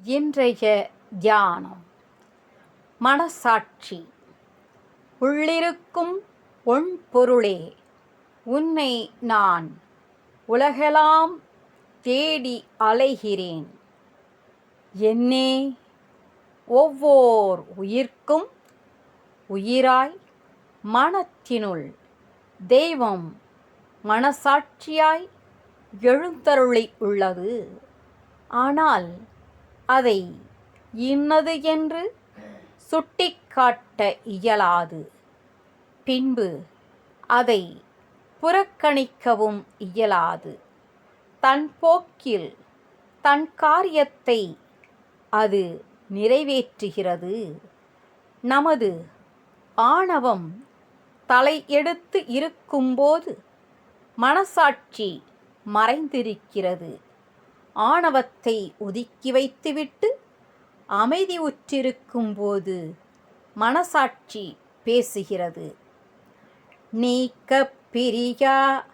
இன்றைய தியானம் மனசாட்சி. உள்ளிருக்கும் உன் பொருளே, உன்னை நான் உலகெல்லாம் தேடி அலைகிறேன். என்னே, ஒவ்வோர் உயிர்க்கும் உயிராய் மனத்தினுள் தெய்வம் மனசாட்சியாய் எழுந்தருளி உள்ளது. ஆனால் அதை இன்னது என்று சுட்டிக்காட்ட இயலாது. பின்பு அதை புறக்கணிக்கவும் இயலாது. தன் போக்கில் தன் காரியத்தை அது நிறைவேற்றுகிறது. நமது ஆணவம் தலையெடுத்து இருக்கும்போது மனசாட்சி மறைந்திருக்கிறது. ஆணவத்தை ஒதுக்கி வைத்துவிட்டு அமைதி உற்றிருக்கும்போது மனசாட்சி பேசுகிறது. நீக்க பிரியா,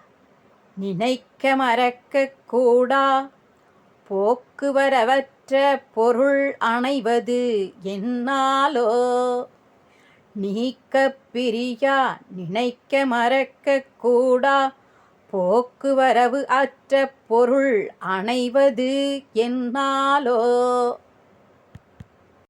நினைக்க மறக்க கூடா, போக்குவரவற்ற பொருள் அணைவது என்னாலோ. நீக்க பிரியா, நினைக்க மறக்க கூடா, போக்குவரவு அற்ற பொருள் அணைவது என்னாலோ.